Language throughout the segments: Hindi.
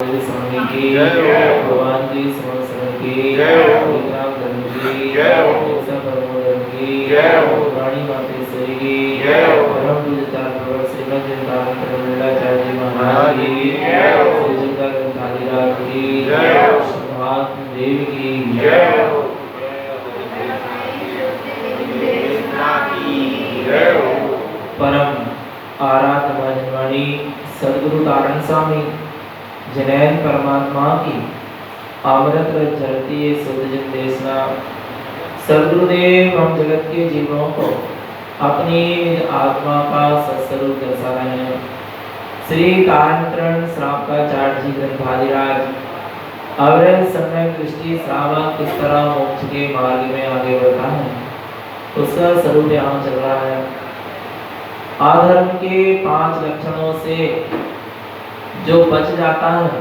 स्वामी की भगवान की समर्थ की विक्राम धर्म की परमोदर की रानी मातेश्वरी की परम पूज्यता प्रवर श्रीमद जिंदाचार्य जी महाराज की श्री जिंदा ग्रंथाधिराज की महात्मा देव की परम आराध्य भजनवाणी सद्गुरु तारण स्वामी जैन परमात्मा की अमृत झरती सुधजन देशना सद्गुरुदेव हम जगत के जीवों को अपनी आत्मा का सत्स्वरूप दर्शा रहे हैं। श्री तारण श्रावकाचार्य जी ग्रंथाधिराज अवैध समय दृष्टि श्रावक किस तरह मोक्ष के मार्ग में आगे बढ़ता है उसका स्वरूप यहाँ चल रहा है। अधर्म के 5 लक्षणों से जो बच जाता है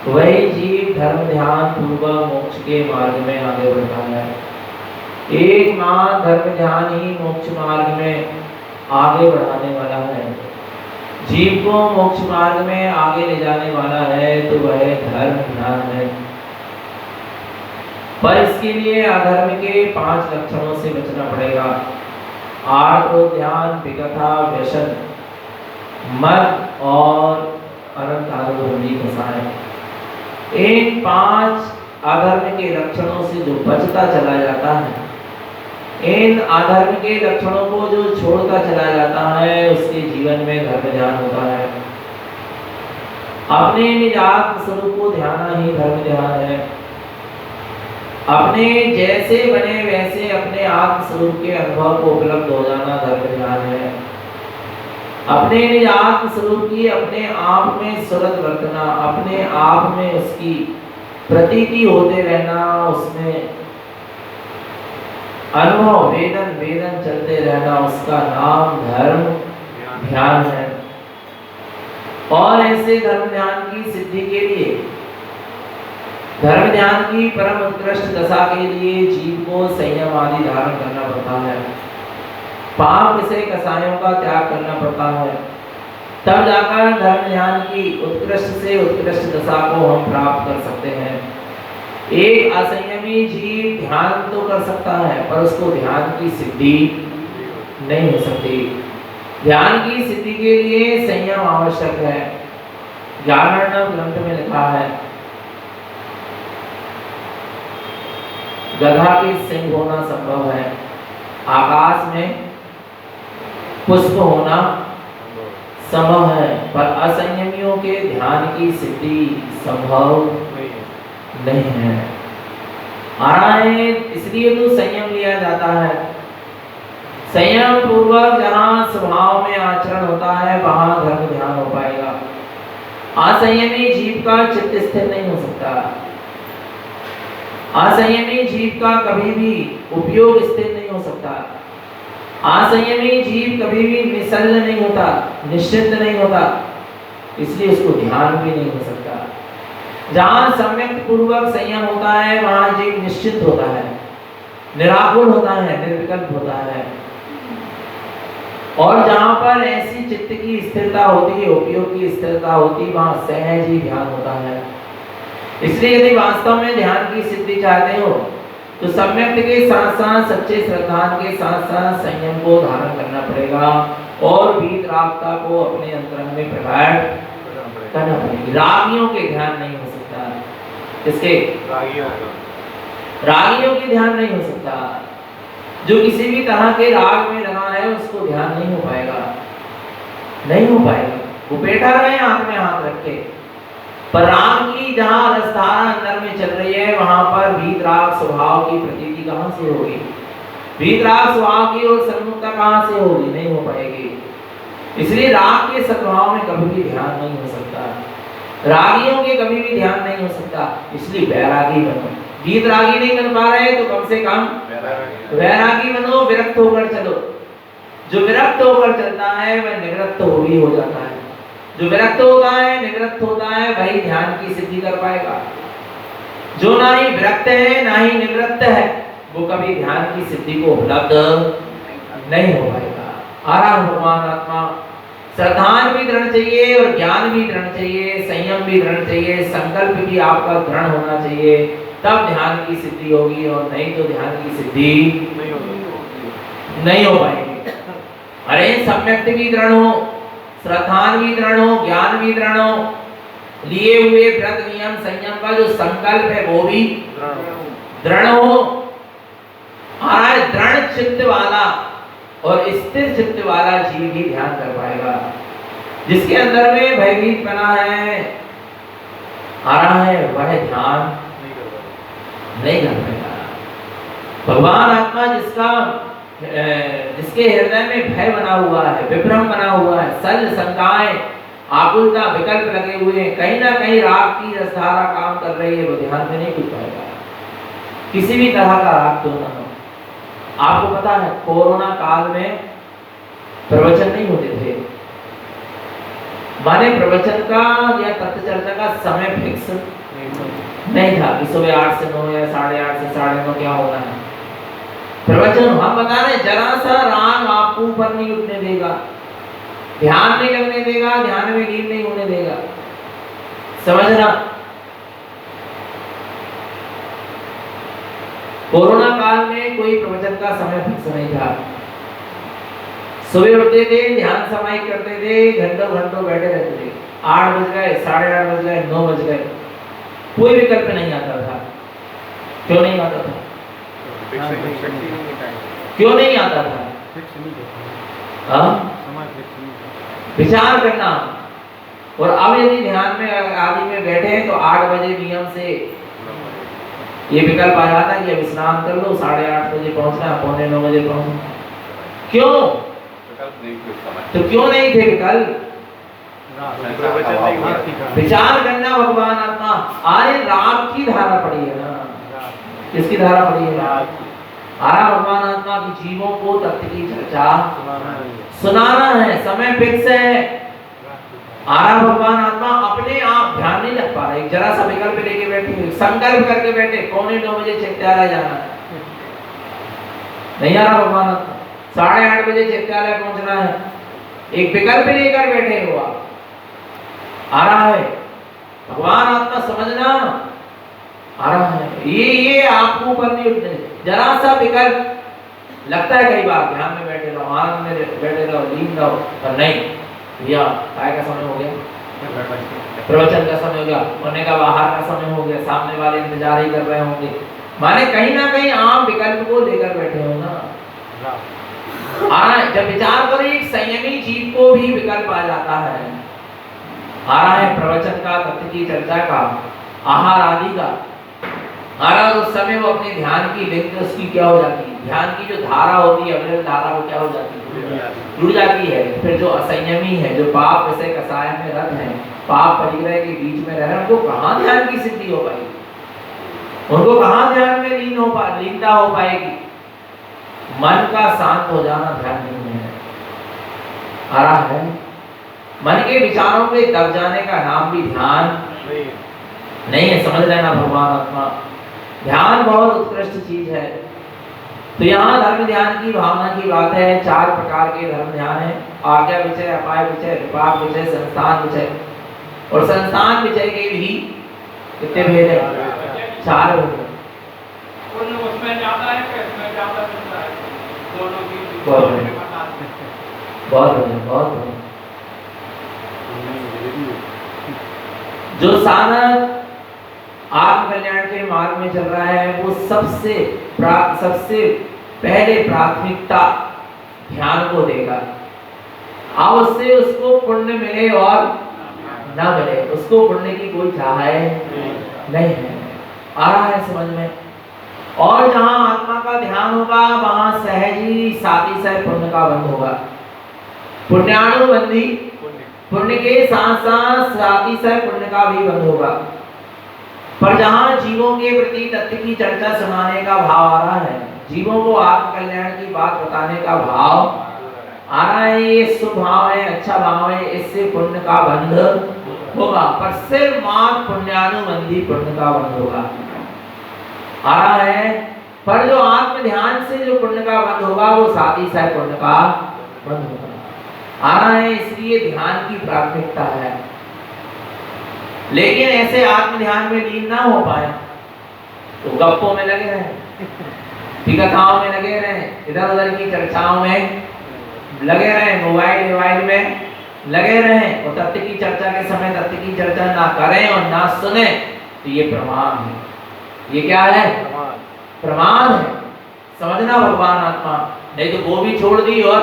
वही जीव धर्म ध्यान पूर्वक मोक्ष के मार्ग में आगे बढ़ता है। एकमात्र धर्म ध्यान ही मोक्ष मार्ग में आगे बढ़ाने वाला है। जीव को मोक्ष मार्ग में आगे ले जाने वाला है तो वह धर्म ध्यान है। पर इसके लिए अधर्म के 5 लक्षणों से बचना पड़ेगा। आर्थ ध्यान विकथा व्यसन मद और अनंत आरोग्य फसाए। इन 5 अधर्म के लक्षणों से जो बचता चला जाता है, इन अधर्म के लक्षणों को जो छोड़ता चला जाता है उसके जीवन में धर्म ध्यान होता है। अपने निज आत्म स्वरूप को ध्यान ही धर्म ध्यान है। अपने जैसे बने वैसे अपने आत्म स्वरूप के अनुभव को उपलब्ध हो जाना धर्म ध्यान है। अपने निज आत्म स्वरूप की अपने आप में सुरत वर्तना, अपने आप में उसकी प्रतीति होते रहना, उसमें अनुभव वेदन चलते रहना, उसका नाम धर्म ध्यान है। और ऐसे धर्म ध्यान की सिद्धि के लिए, धर्म ध्यान की परम उत्कृष्ट दशा के लिए जीव को संयम आदि धारण करना पड़ता है। पाप से कसायों का त्याग करना पड़ता है। तब जाकर धर्म ध्यान की उत्कृष्ट से उत्कृष्ट दशा को हम प्राप्त कर सकते हैं। एक असंयमी जीव ध्यान तो कर सकता है पर उसको ध्यान की सिद्धि नहीं हो सकती। ध्यान की सिद्धि के लिए संयम आवश्यक है। ज्ञानार्णव ग्रंथ में लिखा है गधा के सिंह होना संभव है, आकाश में पुष्प होना संभव है, पर असंयमियों के ध्यान की सिद्धि संभव नहीं है। इसलिए तो संयम लिया जाता है। संयम पूर्वक जहाँ स्वभाव में आचरण होता है वहां धर्म ध्यान हो पाएगा। असंयमी जीव का चित्त स्थिर नहीं हो सकता। असंयमी जीव का कभी भी उपयोग स्थिर नहीं हो सकता। असंयमी जीव कभी भी निश्चल नहीं होता, निश्चिंत नहीं होता, इसलिए उसको ध्यान भी नहीं हो सकता। जहाँ सम्यक पूर्वक संयम होता है वहाँ जीव निश्चित होता है, निराकुल होता है, निर्विकल्प होता है। और जहाँ पर ऐसी चित्त की स्थिरता होती है, उपयोग की स्थिरता होती है, वहाँ सहज ही ध्यान होता है। इसलिए यदि वास्तव में ध्यान की सिद्धि चाहते हो तो सम्यक के साथ साथ सच्चे श्रद्धान के साथ साथ संयम को धारण करना पड़ेगा और वीतरागता को अपने अंतरंग में प्रकट करना पड़ेगा। रागियों के ध्यान नहीं हो सकता। किसके? रागियों के ध्यान नहीं हो सकता। जो किसी भी तरह के राग में लगा है उसको ध्यान नहीं हो पाएगा, नहीं हो पाएगा। वो बैठा रहे हाथ में हाथ रख के, पर राग की जहाँ रसधारा अंदर में चल रही है वहां पर वीतराग स्वभाव की प्रतीति कहाँ से होगी? वीतराग स्वभाव की और सन्मुखता कहाँ से होगी? नहीं हो पाएगी। इसलिए राग के सद्भाव में कभी भी ध्यान नहीं हो सकता। रागियों के कभी भी ध्यान नहीं हो सकता। इसलिए वैरागी बनो। वीतरागी नहीं बन पा रहे तो कम से कम वैरागी बनो, विरक्त होकर चलो। जो विरक्त होकर चलता है वह निवृत्त भी हो जाता है। जो विरक्त होता है, निवृत्त होता है, वही ध्यान की सिद्धि कर पाएगा। जो ना ही विरक्त है ना ही निवृत्त है वो कभी ध्यान की सिद्धि को उपलब्ध नहीं हो पाएगा। आराम भगवान आत्मा श्रद्धान भी दृढ़ चाहिए और ज्ञान भी दृढ़ चाहिए, संयम भी दृढ़ चाहिए, संकल्प भी आपका दृढ़ होना चाहिए, तब ध्यान की सिद्धि होगी, और नहीं तो ध्यान की सिद्धि नहीं हो पाएगी। अरे सम्यक भी दृढ़ हो, श्रद्धान भी दृढ़ हो, ज्ञान भी दृढ़ हो, लिए हुए व्रत नियम संयम का जो संकल्प है वो भी दृढ़ हो। आज दृढ़ चित्त वाला और स्थिर चित्त वाला जीव ही ध्यान कर पाएगा। जिसके अंदर में भयभीत बना है, आ रहा है, वह ध्यान नहीं कर पाएगा। भगवान आत्मा जिसके हृदय में भय बना हुआ है, विभ्रम बना हुआ है, सज शंकाएं, आकुलता, विकल्प लगे हुए हैं, कहीं ना कहीं राग की रसधारा काम कर रही है, वो ध्यान में नहीं टिक पाएगा। किसी भी तरह का राग तो ना हो। आपको पता है कोरोना काल में प्रवचन नहीं होते थे, माने प्रवचन का या तत्व चर्चा का समय फिक्स नहीं था कि सुबह 8 से 9 या 8:30 से 9:30 क्या होना है। प्रवचन हम बता रहे, जरा सा राग आपको ऊपर नहीं उठने देगा, ध्यान नहीं लगने देगा, ध्यान में लीन नहीं होने देगा। समझना, कोरोना काल में कोई प्रवचन का समय फिक्स नहीं था। सुबह उठते थे, ध्यान समाहित करते थे, घंटों घंटों बैठे रहते थे। 8 बज गए, 8:30 बज गए, 9 बज गए, कोई विकल्प नहीं आता था। क्यों नहीं आता था? क्यों नहीं आता था? विचार करना। और अब यदि ध्यान में आदि में बैठे हैं तो 8 बजे नियम से ये विकल्प आ जाता है कि अब स्नान कर लो, 8:30 बजे पहुंचना, 8:45 बजे पहुंचना। क्यों? तो क्यों नहीं थे विकल्प? विचार करना। भगवान आत्मा आरे राग की धारा पड़ी है ना, किसकी धारा पड़ी है? आरा भगवान आत्मा की जीवों को तत्व की चर्चा सुनाना है, समय फिक्स है। आरा भगवान आत्मा अपने आप ध्यान नहीं लग पा रहे, जरा सा विकल्प लेके बैठे, संकल्प करके बैठे, 8:45 बजे चित्तालय जाना है, नहीं आ रहा भगवान आत्मा। 8:30 बजे चित्तालय पहुंचना है, एक विकल्प लेकर बैठे हुआ आ रहा है। भगवान आत्मा समझना आ रहा है, ये आपको ऊपर नहीं उठने, जरा सा विकल्प लगता है कई बार ध्यान में बैठे रहो, आनंद में बैठे रहो, लीन रहो, पर नहीं भैया काय का समय हो गया, प्रवचन का समय हो गया, होने का बाहर का समय हो गया, सामने वाले इंतजार ही कर रहे होंगे, माने कहीं ना कहीं आम विकल्प को लेकर बैठे हो ना। जब विचार करो, एक संयमी जीव को भी विकल्प आ जाता है, आ रहा है प्रवचन का, तत्व की चर्चा का, आहार आदि का आ रहा, उस समय वो अपने ध्यान की लिंक उसकी क्या हो जाती है, ध्यान की जो धारा होती है, अविरल धारा, वो क्या हो जाती है, जुड़ जाती है। फिर जो असंयमी है, जो पाप विषय कसाय में रत है, पाप परिग्रह के बीच में रह रहे, उनको कहाँ ध्यान की सिद्धि हो पाएगी, उनको कहाँ ध्यान में लीनता हो पाएगी। मन का शांत हो जाना ध्यान नहीं है, आ रहा है मन के विचारों के दब जाने का नाम भी ध्यान नहीं है। समझ लेना भगवान आत्मा, ध्यान बहुत उत्कृष्ट चीज है। तो यहाँ धर्म ध्यान की भावना की बात है। 4 प्रकार के धर्म ध्यान है, आज्ञा विषय, अपाय विषय, विपाक विषय, संस्थान विषय। और संस्थान विषय के भी कितने भेद है? 4 भेद। उसमें ज्यादा है कि इसमें ज्यादा मिलता है, दोनों की बहुत बढ़िया। जो साधक आत्म कल्याण के मार्ग में चल रहा है, वो सबसे पहले प्राथमिकता ध्यान को देगा। अब उससे उसको पुण्य मिले और ना मिले, उसको पुण्य की कोई चाह नहीं है। आ रहा है समझ में? और जहां आत्मा का ध्यान होगा, वहां सहज ही साथी सह पुण्य का बंध होगा। पुण्यानुबंधी, पुण्य के साथ साथ साथी सह पुण्य का भी बंध होगा। पर जहां जीवों के प्रति तत्व की चर्चा सुनाने का भाव आ रहा है, जीवों को आत्म कल्याण की बात बताने का भाव आ रहा है, ये शुभ भाव है, अच्छा भाव है, इससे पुण्य का बंध होगा। पर सिर्फ मात्र पुण्यानुबंधी पुण्य का बंध होगा, आ रहा है। पर जो आत्म ध्यान से जो पुण्य का बंध होगा, वो साथ ही साथ पुण्य का बंध होगा। आ रहा है, इसलिए ध्यान की प्राथमिकता है। लेकिन ऐसे आत्म ध्यान में लीन ना हो पाए तो गप्पों में लगे रहे, कथाओं में लगे रहे, इधर उधर की चर्चाओं में लगे रहे, मोबाइल में लगे रहे, और तत्व की चर्चा के समय तत्व की चर्चा ना करें और ना सुने, तो ये प्रमाद है। ये क्या है? प्रमाद है। समझना भगवान आत्मा, नहीं तो वो भी छोड़ दी और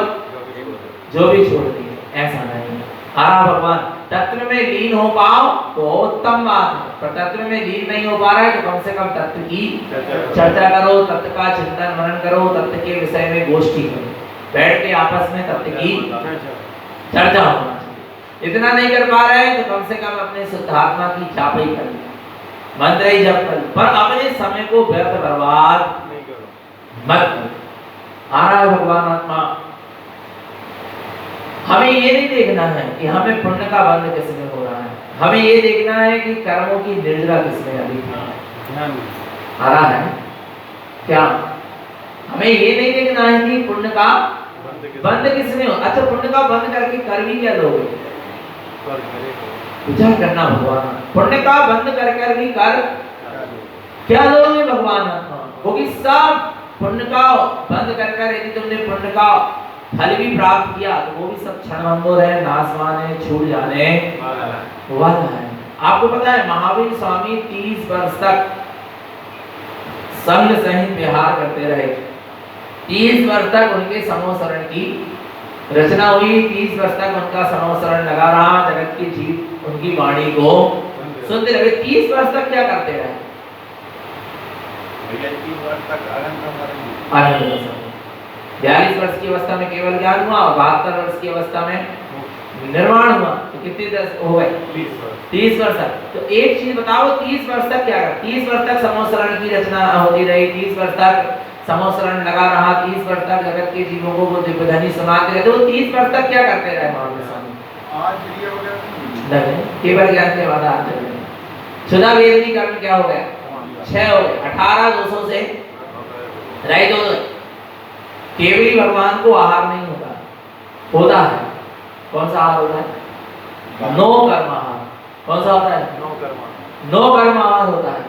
जो भी छोड़ दी, ऐसा नहीं। हाँ भगवान तत्व में लीन हो पाओ तो उत्तम बात है, पर तत्व में लीन नहीं हो पा रहा है तो कम से कम तत्व की चर्चा करो, तत्व का चिंतन मनन करो, तत्व के विषय में गोष्ठी करो, बैठ के आपस में तत्व की चर्चा होना चाहिए। इतना नहीं कर पा रहे हैं तो कम से कम अपने शुद्धात्मा की जाप ही कर, मंत्र ही जप कर, पर अपने समय को व्यर्थ बर्बाद मत करो। आ रहा है भगवान आत्मा। हमें ये नहीं देखना है कि हमें पुण्य का बंध किसमें हो रहा है, हमें ये देखना है कि कर्मों की निर्जरा किसमें अधिक है। आ रहा है क्या? हमें ये नहीं देखना है कि पुण्य का बंद किसमें हो। अच्छा, पुण्य का बंद करके कर भी क्या लोगे? विचार करना भगवान, पुण्य का बंद कर भी कर क्या लोगे भगवान? क्योंकि सब पुण्य का बंद कर यदि तुमने पुण्य का फल भी प्राप्त किया तो वो भी सब क्षणभंगुर है, नाशवान है, छूट जाने वाला है। आपको पता है महावीर स्वामी 30 वर्ष तक संग सहित विहार करते रहे। 30 वर्ष तक उनके समोसरण की रचना हुई, 30 वर्ष तक उनका समोसरण लगा रहा, जगत के जीव उनकी वाणी को सुनते रहे। 30 वर्ष तक क्या करते रहे? 42 वर्ष की अवस्था में केवल ज्ञान हुआ और 72 वर्ष की अवस्था में निर्वाण हुआ, तो कितने 10 हो गए? 30 वर्ष तक। तो एक चीज बताओ, 30 वर्ष तक क्या कर? 30 वर्ष तक समोसरण की रचना होती रही, 30 वर्ष तक समोसरण लगा रहा, 30 वर्ष तक जगत के जीवों को वो दिव्यधनी सुनाते रहे। तो 30 वर्ष तक क्या करते रहे महावीर स्वामी? केवल ज्ञान के बाद आज सुधा वेदनी कर्म क्या हो गया? 6 हो गए, 18 200 से राइट हो गए। केवली भगवान को आहार नहीं होता है। कौन सा आहार होता है? नो कर्म आहार। कौन सा होता है? नो कर्म आहार होता है।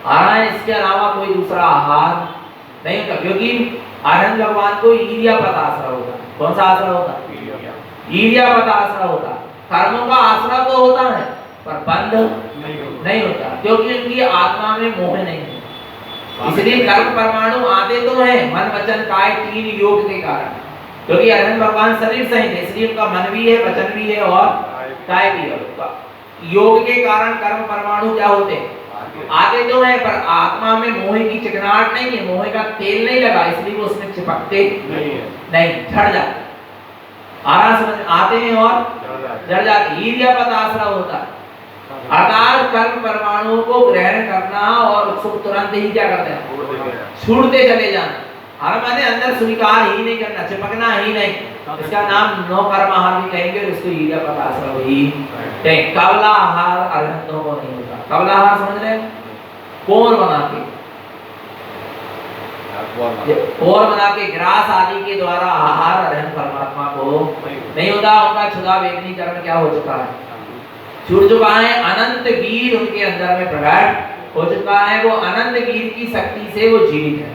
आहार इसके अलावा कोई दूसरा आहार नहीं होता, क्योंकि आनंद भगवान को ईर्यापत आश्रय होता है। कौन सा आश्रय होता है? ईर्यापत आश्रय होता है। कर्मों का आश्रय तो होता है पर बंध नहीं होता, क्योंकि उनकी आत्मा में मोह नहीं है। इसलिए कर्म परमाणु आते तो हैं मन वचन काय 3 योग के कारण, क्योंकि अनंत भगवान शरीर सहित है, इसलिए उनका मन भी है, वचन भी है और काय भी है। योग के कारण कर्म परमाणु क्या होते हैं? आते तो हैं, पर आत्मा में मोह की चिकनाहट नहीं है, मोह का तेल नहीं लगा, इसलिए वो उसमें चिपकते नहीं, झड़ जाते। आराम समझ आते हैं और झड़ जाते। ईर्यापत आश्रय होता है, अर्थात कर्म परमाणुओं को ग्रहण करना और उसको तुरंत ही क्या करते हैं? छूटते चले जाना। हर माने अंदर स्वीकार ही नहीं करना, चिपकना ही नहीं। इसका नाम नो कर्म आहार भी कहेंगे, इसको ईर्यापत आश्रय ही कहेंगे। कबला आहार अरहंतों को नहीं होता। कबला आहार समझ रहे? कोर बना के ग्रास आदि के द्वारा आहार अरहंत परमात्मा को नहीं होता। उनका क्षुधा वेदनी कर्म क्या हो चुका है? छूट चुका है। अनंत वीर उनके अंदर में प्रकट हो चुका है। वो अनंत वीर की शक्ति से वो जीवित है।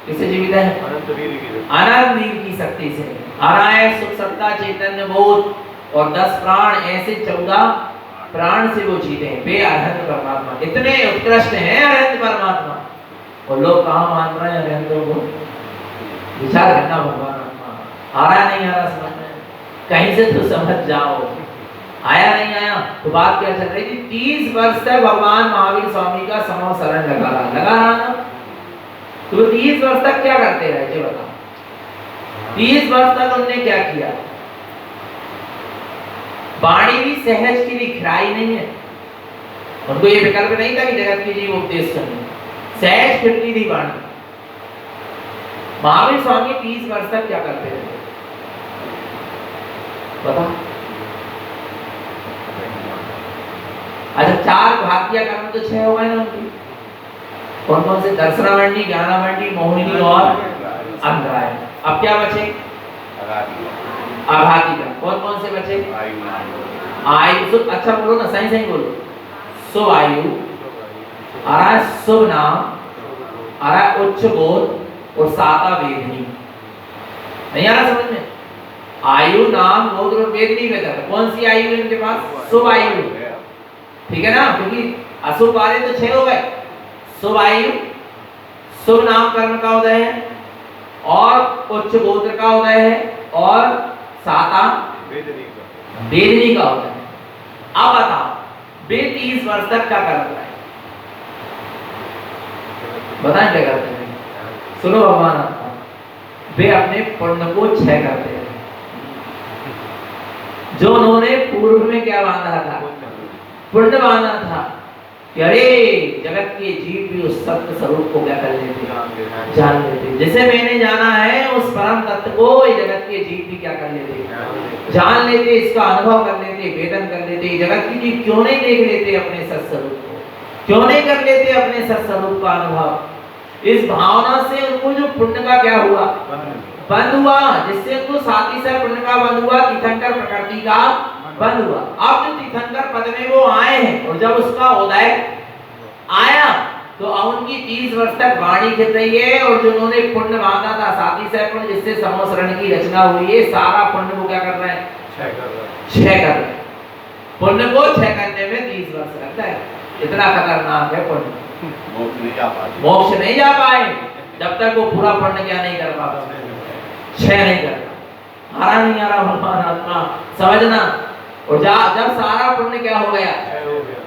किससे जीवित है? अनंत वीर की शक्ति से। आ रहा है सुख सत्ता चैतन्य बोध और 10 प्राण, ऐसे 14 प्राण से वो जीते हैं। वे अरहंत परमात्मा इतने उत्कृष्ट हैं, अरहंत परमात्मा। और लोग कहाँ मान रहे हैं अरहंतों को? विचार करना भगवान आत्मा। आ रहा नहीं आ रहा समझ में? कहीं से तो समझ जाओ। आया नहीं आया तो बात क्या चल रही थी? 30 वर्ष तक भगवान महावीर स्वामी का समोसरण लगा रहा ना। तो 30 वर्ष तक क्या करते रहे ये बताओ? 30 वर्ष तक उन्होंने क्या किया? वाणी भी सहज की खिराई नहीं है। उनको ये विकल्प नहीं था कि जगत के जीव उपदेश करने, सहज फिरती थी वाणी। महावीर स्वामी 30 वर्ष तक क्या करते रहे बताओ? अच्छा, 4 भाग्य कर्म तो 6 हो गए ना उनकी। कौन कौन से? दर्शनावंडी, ज्ञानावंडी, मोहिनी और अंतराय। अब क्या बचे? आभाती का कौन कौन से बचे? आयु। अच्छा बोलो ना, सही सही बोलो। शुभ आयु, आ रहा है शुभ नाम, आ रहा है उच्च गोत्र और साता वेदनी। नहीं आ रहा समझ में? आयु, नाम, गोत्र और वेदनी में था। कौन सी आयु है इनके पास? शुभ आयु। ठीक है ना, क्योंकि अशुभ वाले तो 6 हो गए। शुभ आयु, शुभ नाम कर्म का उदय है और उच्च गोत्र का उदय है और साता वेदनी का उदय है। अब बताओ वे 30 वर्ष तक क्या करता है? बताएं क्या करते हैं? सुनो भगवान, वे अपने पुण्य को क्षय करते हैं। जो उन्होंने पूर्व में क्या बांधा था? पुण्य बांधा था कि अरे जगत के जीव भी उस सत्य स्वरूप को क्या कर लेते, जान लेते। जिसे मैंने जाना है उस परम तत्व को ये जगत के जीव भी क्या कर लेते, जान लेते, इसका अनुभव कर लेते, वेदन कर लेते। जगत के जीव क्यों नहीं देख लेते अपने सत्स्वरूप को, क्यों नहीं कर लेते अपने सत्स्वरूप का अनुभव? इस भावना से उनको जो पुण्य का क्या हुआ, बंध हुआ, जिससे उनको साथी से पुण्य का बंध हुआ, तीर्थंकर प्रकृति का बंद हुआ। अब जो तीर्थंकर पद में वो आए हैं और जब उसका उदय आया तो अब उनकी 30 वर्ष तक वाणी खिल रही है और जो उन्होंने पुण्य बांधा था साथी से पुण्य, जिससे समोसरण की रचना हुई है, सारा पुण्य को क्या कर रहे हैं? क्षय कर रहे हैं। पुण्य को क्षय करने में 30 वर्ष लगता है। इतना खतरनाक है पुण्य। मोक्ष नहीं जा पाए जब तक वो पूरा पुण्य क्या नहीं कर पाता, क्षय नहीं करता। आ रहा नहीं आ रहा भगवान आत्मा समझना। और जब सारा पुण्य क्या हो गया,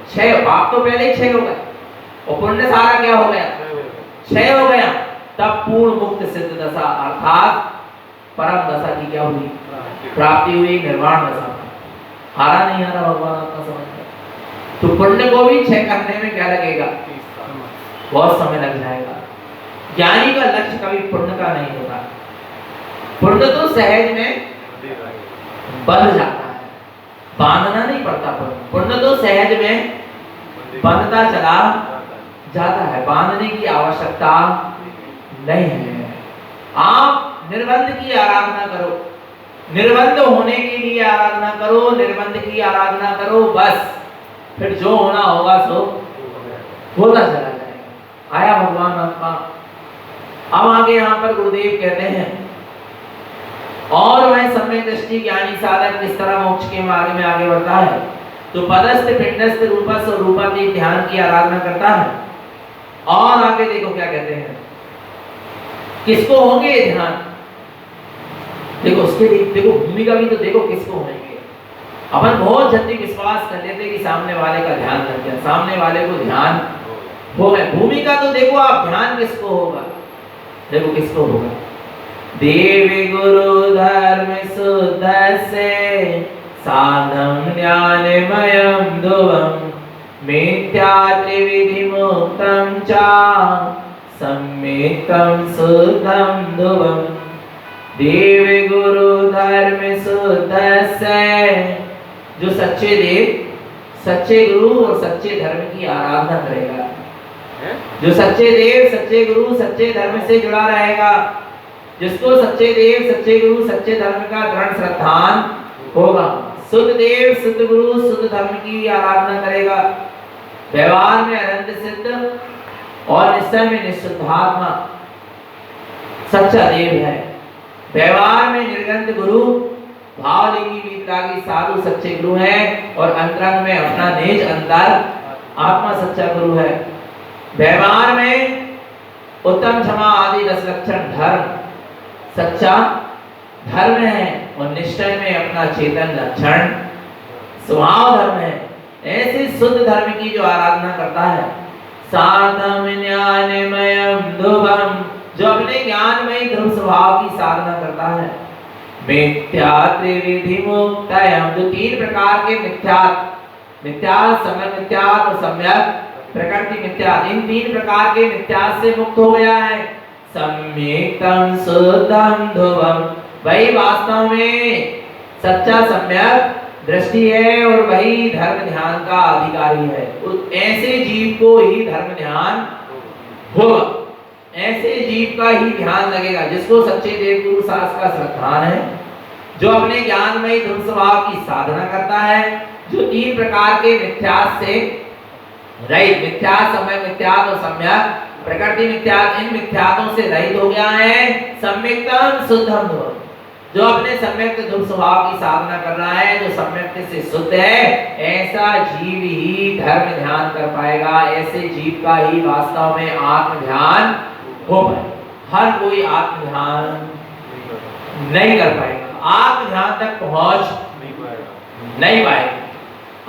क्षय, पाप तो पहले ही क्षय हो गया और पुण्य सारा क्या हो गया, क्षय हो गया, तब पूर्ण मुक्त सिद्ध दशा अर्थात परम दशा की क्या हुई, प्राप्ति हुई, निर्वाण दशा। आ रहा नहीं आ रहा भगवान आत्मा समझ? तो पुण्य को भी क्षय करने में क्या लगेगा, बहुत समय लग जाएगा। ज्ञानी का लक्ष्य कभी पुण्य का नहीं होता। पुण्य तो सहज में बंध जाता है, बांधना नहीं पड़ता। पुण्य तो सहज में बंधता चला जाता है, बांधने की आवश्यकता नहीं है। आप निर्बंध की आराधना करो, निर्बंध होने के लिए आराधना करो, निर्बंध की आराधना करो, बस फिर जो होना होगा सो होता चला जाएगा। आया भगवान आत्मा। अब आगे यहाँ पर गुरुदेव कहते हैं और वह सम्यक दृष्टि ज्ञानी साधक किस तरह मोक्ष के मार्ग में आगे बढ़ता है, तो पदस्थ पिंडस्थ रूपस्थ और रूपातीत ध्यान की आराधना करता है। और आगे देखो क्या कहते हैं, किसको होंगे ये ध्यान? देखो उसके लिए देखो भूमिका भी तो देखो किसको होंगे। अपन बहुत जल्दी विश्वास कर लेते कि सामने वाले का ध्यान लग गया, सामने वाले को ध्यान हो गया। भूमिका तो देखो आप, ध्यान किसको होगा? देखो किसको होगा, देवी गुरु धर्म शुद्ध से साधम ज्ञानमयं ध्रुवं मिथ्या त्रिविधि मुक्तं च सम्यक्तं शुद्धं ध्रुवं। देवी गुरु धर्म शुद्ध से, जो सच्चे देव, सच्चे गुरु और सच्चे धर्म की आराधना करेगा, जो सच्चे देव, सच्चे गुरु, सच्चे धर्म से जुड़ा रहेगा, जिसको सच्चे देव, सच्चे गुरु, सच्चे धर्म का दृढ़ श्रद्धान होगा, शुद्ध देव, शुद्ध गुरु, शुद्ध धर्म की आराधना करेगा, व्यवहार में अनंत सिद्ध और निश्चय में निश्चुद्धात्मा सच्चा देव है, व्यवहार में निर्गंध गुरु, भावलिंगी वीतरागी साधु सच्चे गुरु हैं और अंतरंग में अपना निज अंतर आत्मा सच्चा गुरु है। व्यवहार में उत्तम क्षमा आदि 10 लक्षण धर्म सच्चा धर्म है और निश्चय में अपना चेतन लक्षण स्वभाव धर्म है। ऐसे शुद्ध धर्म की जो आराधना करता है, साधम ज्ञानमयं ध्रुवं, जो अपने ज्ञानमय ध्रुव स्वभाव की साधना करता है, मिथ्या त्रिविधि मुक्तयं, जो 3 प्रकार के मिथ्या सम्यक मिथ्या और सम्यक प्रकृति मिथ्या, इन 3 प्रकार के मिथ्या से मुक्त हो गया है, सम्यक्तं शुद्धं ध्रुवं, वही वास्तव में सच्चा सम्यक दृष्टि है और वही धर्म ध्यान का अधिकारी है। ऐसे जीव को ही धर्म ध्यान होगा, ऐसे जीव का ही ध्यान लगेगा जिसको सच्चे देव गुरु शास्त्र का श्रद्धान है, जो अपने ज्ञानमयी ध्रुव स्वभाव की साधना करता है, जो 3 प्रकार के मिथ्यास से रहित, मिथ्यास, सम्यक मिथ्यास और सम्यक प्रकृति मिथ्यास, इन मिथ्यातों से रहित हो गया है, सम्यक्तम शुद्धम ध्रुवम, जो अपने सम्यक ध्रुव स्वभाव की साधना कर रहा है, जो सम्यक से शुद्ध है, ऐसा जीव ही धर्म ध्यान कर पाएगा। ऐसे जीव का ही वास्तव में आत्म ध्यान हो पाएगा। हर कोई आत्म ध्यान नहीं कर पाएगा, आत्म ध्यान तक पहुंच नहीं पाएगा।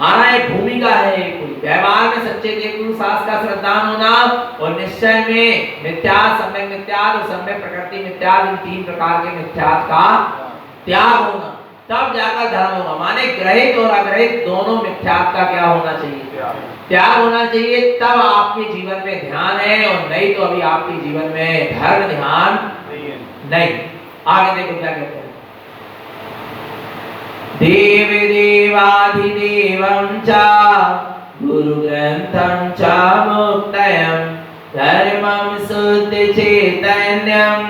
आना एक भूमिका है, कोई व्यवहार में सच्चे देव गुरु शास्त्र का श्रद्धान होना और निश्चय में मिथ्यास, सम्यक मिथ्यास और सम्यक प्रकृति मिथ्यास, इन 3 प्रकार के मिथ्यास का त्याग होना, तब जाकर धर्म होगा। माने ग्रहित और अग्रहित दोनों मिथ्यास का क्या होना चाहिए? त्याग होना चाहिए, तब आपके जीवन में ध्यान है, और नहीं तो अभी आपके जीवन में धर्म ध्यान नहीं। आगे देखो क्या कहते हैं, देव देवाधिदेवं च गुरु ग्रंथं च मुक्तयं धर्मं शुद्ध चैतन्यं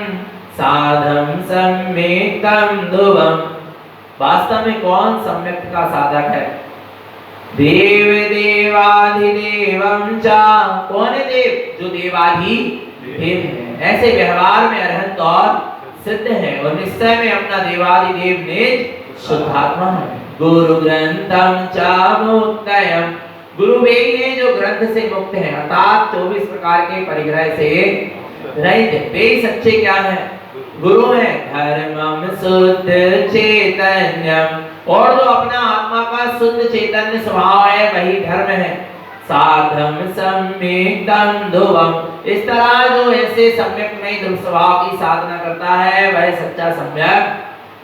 साधं सम्यक्तं ध्रुवम्। वास्तव में कौन सम्यक का साधक है? देव देवाधिदेवं च, कौन है देव? जो देवाधिदेव है, ऐसे व्यवहार में अरहंत और सिद्ध है, और निश्चय में अपना देवाधिदेव निज शुद्धात्मा है। गुरु ग्रंथं च मुक्तयं, गुरु वे हैं जो ग्रंथ से मुक्त हैं, अर्थात 24 प्रकार के परिग्रह से रहित है। वे सच्चे क्या है? गुरु है। धर्मम शुद्ध चैतन्यम, और जो अपना आत्मा का शुद्ध चैतन्य स्वभाव है वही धर्म है। साधम सम्यक्तं ध्रुवम, इस तरह जो ऐसे सम्यक में ध्रुव स्वभाव की साधना करता है वह सच्चा सम्यक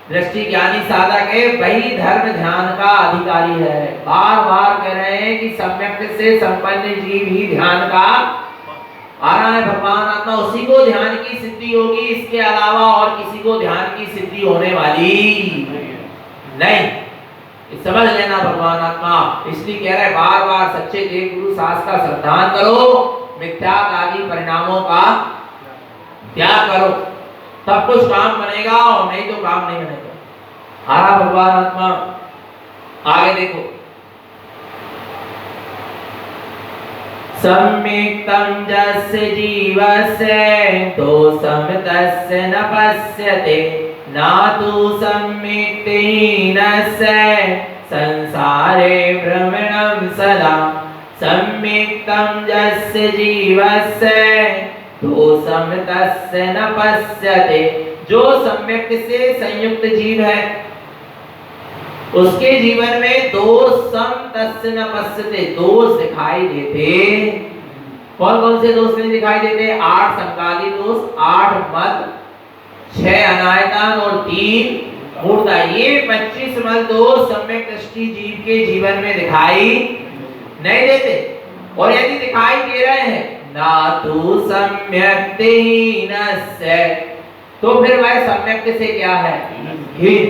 दृष्टि ज्ञानी साधक है, वही धर्म ध्यान का अधिकारी है। बार बार कह रहे हैं कि सम्यक से संपन्न जीव ही ध्यान का आ रहा है। भगवान आत्मा उसी को ध्यान की सिद्धि होगी, इसके अलावा और किसी को ध्यान की सिद्धि होने वाली नहीं। समझ लेना भगवान आत्मा, इसलिए कह रहे बार बार सच्चे देव गुरु शास्त्र का श्रद्धान करो, मिथ्या आदि परिणामों का त्याग करो, तब कुछ काम बनेगा, और नहीं तो काम नहीं बनेगा। आरा भगवान आत्मा आगे देखो, सम्यक्तं यस्य जीवस्य दोषं तस्य न पश्यते नातु सम्यक्तेनस्य संसारे भ्रमणं सदा। सम्यक्तं यस्य जीवस्य दोषं तस्य न पश्यते, जो सम्यक से संयुक्त जीव है उसके जीवन में दोषं तस्य न पश्यते, दोष दिखाई देते। कौन कौन से दोष नहीं दिखाई देते? 8 संकाली दोष, 8 मद, 6 अनायतन और 3 मूर्ता। ये 25 मद दोष सम्यक दृष्टि जीव के जीवन में दिखाई नहीं देते, और यदि दिखाई दे रहे हैं ना तो सम्यक्तेनस्य, तो फिर वह सम्यक से क्या है? हीन।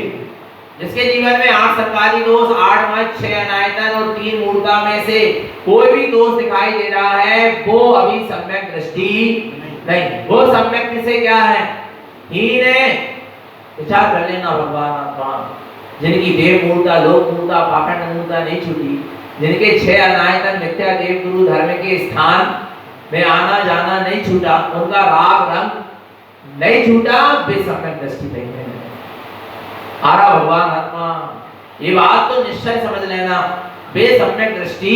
जिसके जीवन में 8 संकाली दोष, 8 मद, 6 अनायतन और 3 मूर्ता में से कोई भी दोष दिखाई दे रहा है, वो अभी सम्यक दृष्टि नहीं, वो सम्यक से क्या है? हीन है। विचार कर लेना भगवान आत्मा, जिनकी देव मूर्ता, लोक मूर्ता, पाखंड मूर्ता नहीं छूटी, जिनके 6 अनायतन मिथ्या देव गुरु धर्म के स्थान में आना जाना नहीं छूटा, उनका राग रंग नहीं छूटा, वे सम्यक दृष्टि नहीं है। आरा भगवान आत्मा, ये बात तो निश्चय समझ लेना, वे सम्यक दृष्टि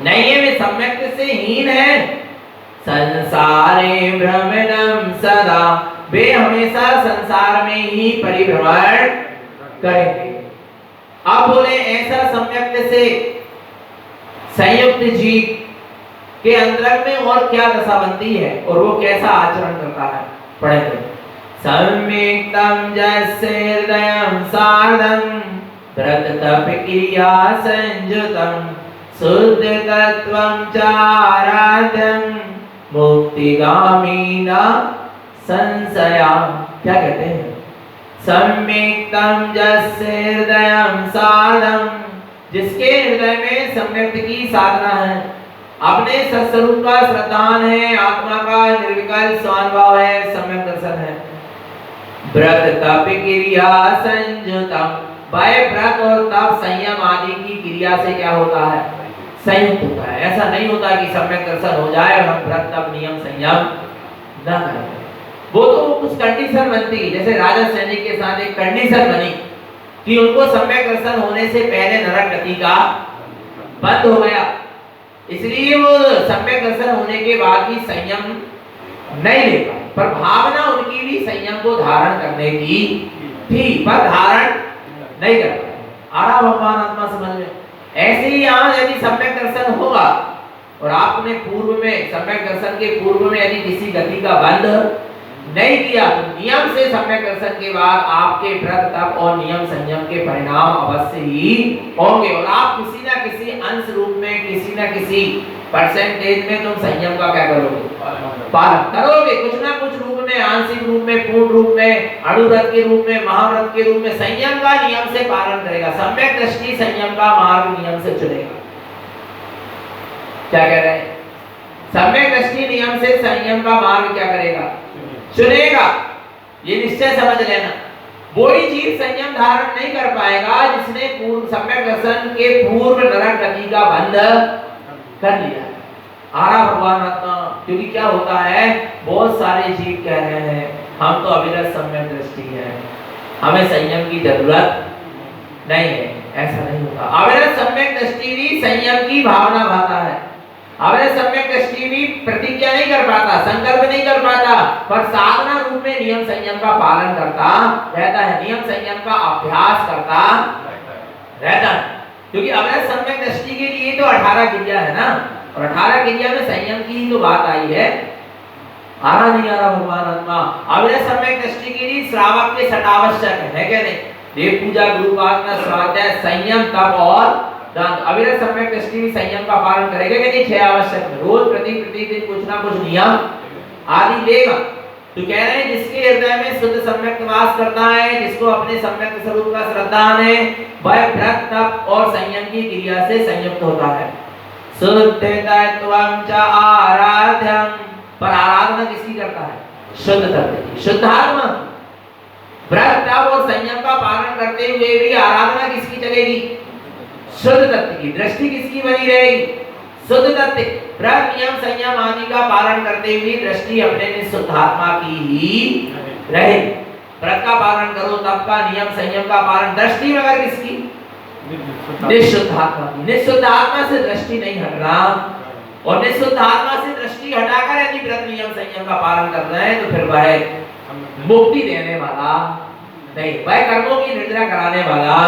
नहीं है, वे सम्यक से हीन है। संसारे भ्रमणं सदा, वे हमेशा संसार में ही परिभ्रमण करेंगे। अब बोले ऐसा सम्यक से संयुक्त जीव के अंतरंग में और क्या दशा बनती है, और वो कैसा आचरण करता है? पढ़ेंगे। सम्यक्तं यस्य हृदयं सार्धं व्रत तप क्रिया संयुतं शुद्ध तत्त्वं च आराध्यं मुक्तिगामी न संशया। क्या कहते हैं? सम्यक्तं यस्य हृदयं सार्धं, जिसके हृदय में सम्यक की साधना है, अपने सत्स्वरूप का श्रद्धान है, आत्मा का निर्विकल्प स्वानुभव है, सम्यक दर्शन है। व्रत तप क्रिया संयुतम, भय व्रत और तप संयम आदि की क्रिया से क्या होता है? संयुक्त होता है। ऐसा नहीं होता कि सम्यक दर्शन हो जाए और हम व्रत तप नियम संयम न करें। वो तो कुछ कंडीशन बनती है, जैसे राजा सैनिक के साथ एक कंडीशन बनी कि उनको सम्यक दर्शन होने से पहले नरक गति का बंद हो गया, इसलिए वो सम्यक दर्शन होने के बाद भी संयम नहीं ले पाए, पर भावना उनकी भी संयम को धारण करने की थी, पर धारण नहीं कर पाए। आरा भगवान आत्मा समझ में। ऐसे ही यहाँ यदि सम्यक दर्शन होगा और आपने पूर्व में सम्यक दर्शन के पूर्व में यदि किसी गति का बंद नहीं किया तो नियम से सम्यक दर्शन के बाद आपके व्रत तप और नियम संयम के परिणाम अवश्य ही होंगे, और आप किसी न किसी अंश रूप में, किसी न किसी परसेंटेज में तुम संयम का क्या करोगे? पालन करोगे। कुछ ना कुछ रूप में, आंशिक रूप में, पूर्ण रूप में, अणुव्रत के रूप में, महाव्रत के रूप में संयम का नियम से पालन करेगा। सम्यक दृष्टि संयम का मार्ग नियम से चुनेगा। क्या कह रहे हैं? सम्यक दृष्टि नियम से संयम का मार्ग क्या करेगा? चुनेगा। ये निश्चय समझ लेना। वही जीव संयम धारण नहीं कर पाएगा जिसने पूर्व सम्यक दर्शन के पूर्व नरक गति का बंध कर लिया। आरा भगवान आत्मा, क्योंकि क्या होता है, बहुत सारे जीव कह रहे हैं हम तो अविरत सम्यक दृष्टि है, हमें संयम की जरूरत नहीं है। ऐसा नहीं होता। अविरत सम्यक दृष्टि भी संयम की भावना भाता है। अविरत सम्यक दृष्टि भी प्रतिज्ञा नहीं कर पाता, संकल्प नहीं कर पाता, पर साधना रूप में नियम संयम का पालन करता रहता है, नियम संयम का अभ्यास करता रहता है। क्योंकि अविरत सम्यक दृष्टि के लिए तो 18 क्रिया है ना, और 18 क्रिया में संयम की ही तो बात आई है। आरा नहीं आ रहा भगवान आत्मा। अविरत सम्यक दृष्टि के लिए श्रावक के सट आवश्यक है क्या नहीं? देव पूजा, गुरु वासना, स्वाध्याय, संयम, तप और दान। अविरत सम्यक दृष्टि भी संयम का पालन करेगा कि नहीं? 6 आवश्यक है। रोज प्रतिदिन कुछ ना कुछ नियम आदि लेगा। तो कह रहे हैं जिसके हृदय में शुद्ध सम्यक वास करता है, जिसको अपने सम्यक स्वरूप का श्रद्धान है, वह व्रत तप और संयम की क्रिया से संयुक्त होता है। शुद्ध तत्वं च आराध्यं, पर आराधना किसकी करता है? शुद्ध तत्व की, शुद्धात्मा। व्रत तप और संयम का पालन करते हुए भी आराधना किसकी चलेगी? शुद्ध तत्व की। दृष्टि किसकी बनी रहेगी? शुद्ध तत्व। व्रत नियम संयम आदि का पालन करते हुए दृष्टि अपने निशुद्धात्मा की ही रहेगी। व्रत का पालन करो, तप का, नियम संयम का पालन, दृष्टि मगर किसकी? निशुद्धात्मा की। निशुद्धात्मा से दृष्टि नहीं हटना, और निशुद्धात्मा से दृष्टि हटाकर यदि व्रत नियम संयम का पालन करना है तो फिर वह मुक्ति देने वाला नहीं, वह कर्मों की निद्रा कराने वाला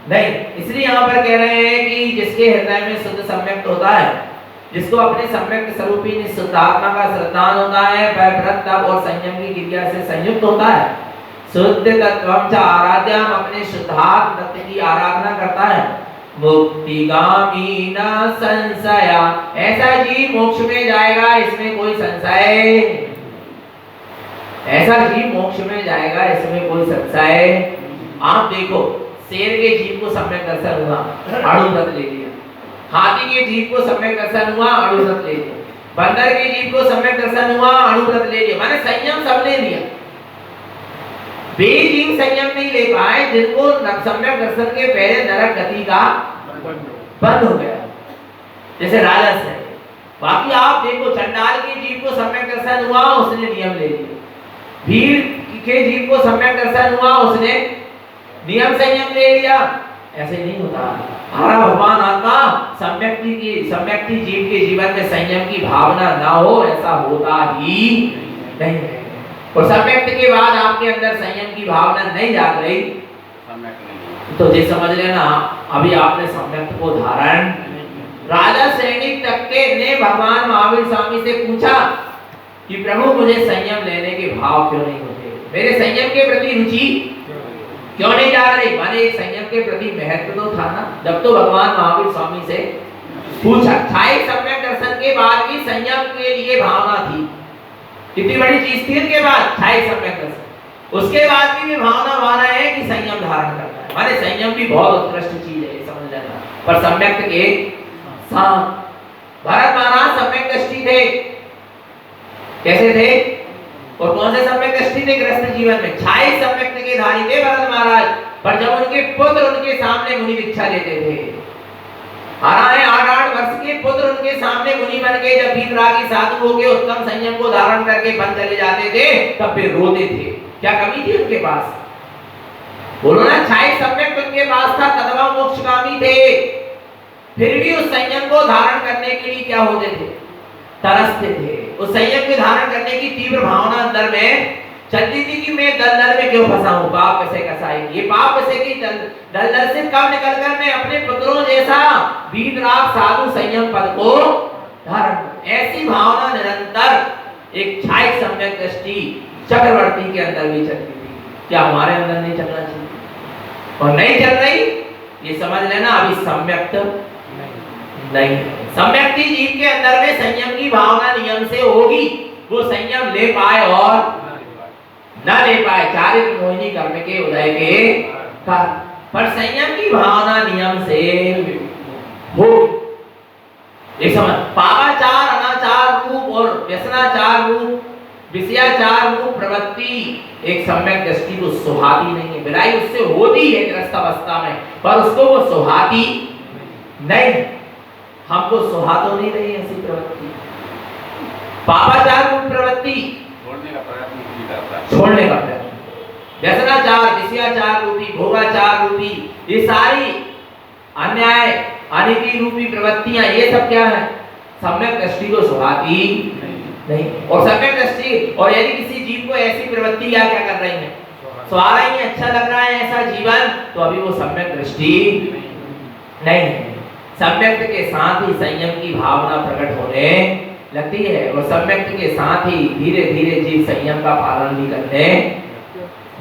नहीं। इसलिए यहाँ पर कह रहे हैं कि जिसके हृदय में शुद्ध सम्यक होता है, जिसको अपने सम्यक स्वरूपी निशुद्धात्मा का श्रद्धान होता है, वह व्रत तप और संयम की क्रिया से संयुक्त होता है। शुद्ध तत्वं च आराध्यं, अपने शुद्धात्म तत्व की आराधना करता है। मुक्तिगामी न संशय, ऐसा जीव मोक्ष में जाएगा, इसमें कोई संशय। ऐसा जीव मोक्ष में जाएगा, इसमें कोई संशय। आप देखो, शेर के जीव को सम्यक दर्शन हुआ, अणुव्रत ले लिया। हाथी के जीव को सम्यक दर्शन हुआ, अणुव्रत ले लिया। बंदर के जीव को सम्यक दर्शन हुआ, अणुव्रत ले लिया। माने संयम सब ले लिया। वे जीव संयम नहीं ले पाए जिनको सम्यक दर्शन के पहले नरक गति का बंद हो गया, जैसे राजा से। बाकी आप देखो, चंडाल के जीव को सम्यक दर्शन हुआ, उसने नियम ले लिया। भीड़ के जीव को सम्यक दर्शन हुआ, उसने नियम संयम ले लिया। ऐसे नहीं होता। हमारा भगवान आत्मा सम्यक्ति जीव के जीवन में संयम की भावना ना हो, ऐसा होता ही नहीं है। और सम्यक्ति के बाद आपके अंदर संयम की भावना नहीं जाग रही तो ये समझ लेना अभी आपने सम्यक्ति को धारण। राजा सैनिक तक के ने भगवान महावीर स्वामी से पूछा कि प्रभु मुझे संयम लेने के भाव क्यों नहीं होते, मेरे संयम के प्रति रुचि क्यों नहीं जा रही? माने संयम के प्रति महत्व तो था ना, जब तो भगवान महावीर स्वामी से पूछा। छाई सम्यक दर्शन के बाद भी संयम के लिए भावना थी। कितनी बड़ी चीज थी उनके बाद छाई सम्यक दर्शन। उसके बाद भी भावना माना है कि संयम धारण करता है। माने संयम भी बहुत उत्कृष्ट चीज है, समझ लेना। पर सम्यक के साथ भरत महाराज सम्यक दृष्टि थे। कैसे थे? और कौन से सम्यक दृष्टि थे गृहस्थ जीवन में, 26 सम्यक्त के धारी थे भरत महाराज, पर जब उनके पुत्र उनके सामने मुनि भिक्षा लेते थे, हालांकि 8-8 वर्ष के पुत्र उनके सामने मुनि बन के जब वीतरागी साधु होके उत्तम संयम को धारण करके बन चले जाते थे, तब फिर रोते थे। क्या कमी थी उनके पास? बोलो ना, 26 सम्यक्त उनके पास था, तदवा मोक्षगामी थे, फिर भी उस संयम को धारण करने के लिए क्या होते थे? तरसते थे। उस संयम को धारण करने की तीव्र भावना अंदर में चलती थी कि मैं दलदल में क्यों फंसा हूं, पाप कैसे कसाएगी, ये पाप कैसे की दलदल से कब निकलकर मैं अपने पुत्रों जैसा वीतराग साधु संयम पद को धारण। ऐसी भावना निरंतर एक 26 सम्यक दृष्टि चक्रवर्ती के अंदर भी चलती थी। क्या हमारे अंदर नहीं चलना चाहिए? और नहीं चल रही, ये समझ लेना अभी सम्यक्त नहीं। सम्यक्ति जीव के अंदर में संयम की भावना नियम से होगी, वो संयम ले पाए और न ले पाए, चारित्र मोहिनी कर्म के उदय के कारण, पर संयम की भावना नियम से हो। एक समझ, पापाचार, अनाचार रूप और व्यसनाचार रूप, विषयाचार रूप प्रवृत्ति एक सम्यक दृष्टि को सुहाती नहीं है। विराई उससे होती है गृहस्थ अवस्था में, पर उसको वो सुहाती नहीं। हमको सुहा तो नहीं रही ऐसी प्रवृत्ति। पापाचार रूप प्रवृत्ति छोड़ने का प्रयत्न, व्यसनाचार, विषयाचार रूपी, भोगाचार रूपी, ये सारी अन्याय अनिति रूपी प्रवृत्तियां, ये सब क्या है? सम्यक दृष्टि को सुहाती नहीं। और सम्यक दृष्टि, और यदि किसी जीव को ऐसी प्रवृत्ति क्या कर रही है, सुहा रही है, अच्छा लग रहा है ऐसा जीवन, तो अभी वो सम्यक दृष्टि नहीं है। सम्यक्त के साथ ही संयम की भावना प्रकट होने लगती है, और सम्यक्त के साथ ही धीरे धीरे जीव संयम का पालन भी करने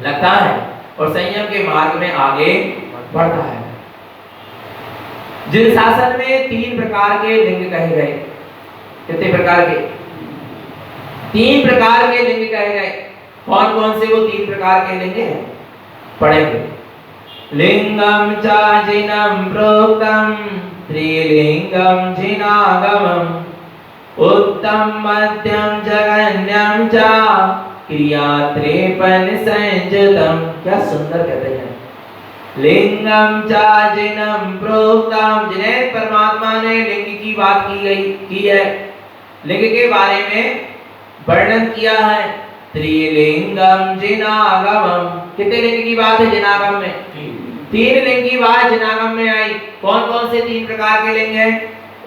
लगता है और संयम के मार्ग में आगे बढ़ता है। जिन शासन में 3 प्रकार के लिंग कहे गए, कितने प्रकार के? 3 प्रकार के लिंग कहे गए। कौन कौन से वो 3 प्रकार के लिंग हैं? पढ़ेंगे। लिंगम चा जिनम प्रोक्तम त्रिलिंगम जिनागमम उत्तम मध्यम जगन्यम चा क्रिया त्रेपन संयुतम। क्या सुंदर कहते हैं। लिंगम चा जिनम प्रोक्तम, जिन्हें परमात्मा ने लिंग की बात की है, लिंग के बारे में वर्णन किया है। त्रिलिंगम जिनागमम, कितने लिंग की बात है जिनागम में? 3 लिंग की बात जिनागम में आई। कौन कौन से 3 प्रकार के लिंग हैं?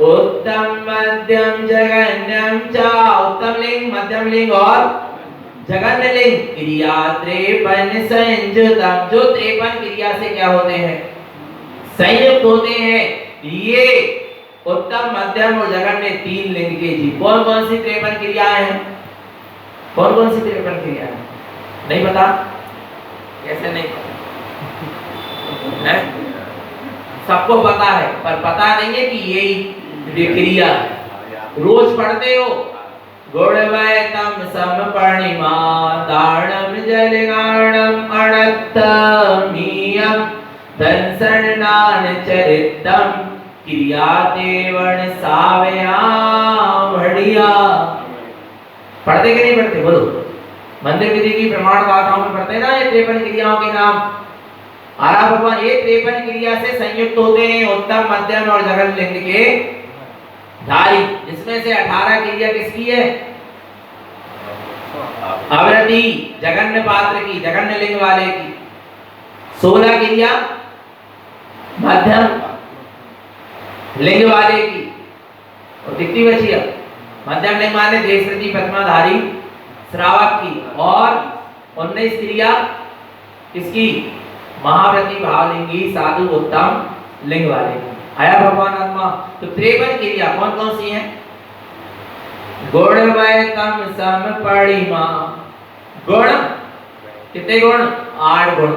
उत्तम मध्यम जगन्यम चा, उत्तम लिंग, मध्यम लिंग और जगन्य लिंग। क्रिया 53 संयुतम, जो 53 क्रिया से क्या होते हैं? संयुक्त होते हैं। ये उत्तम मध्यम और जगन्य 3 लिंग के जीव। कौन कौन सी 53 क्रियाएं हैं? कौन कौन सी 53 क्रियाएं? नहीं पता? कैसे नहीं पता है? सबको पता है, पर पता नहीं है कि यही क्रिया है। रोज पढ़ते हो। गुणवैतम समपर्णिमा दारणम जलगाणम अणत्तमीयम दंसनान चरितम क्रियातेवण सावयाम हड़िया। पढ़ते कि नहीं पढ़ते? बोलो। मंदिर विधि की प्रमाण गाथाओं में पढ़ते ना ये 53 क्रियाओं के नाम। आरा भगवान ये 53 क्रिया से संयुक्त होते हैं उत्तम मध्यम और जगन लिंग के धारी, जिसमें से 18 क्रिया किसकी है? आवृत्ति जगन्य पात्र की, जगन्य लिंग वाले की। 16 क्रिया मध्यम लिंग वाले की। और कितनी बची है? मध्यम लिंग वाले देशरति पद्माधारी श्रावक की, और 19 क्रिया किसकी? महाव्रती भावलिंगी साधु उत्तम लिंग वाले की। आया भगवान आत्मा। तो 53 क्रिया कौन कौन सी हैं? गुणवैतम समपर्णिमा, गुण कितने गुण? 8 गुण,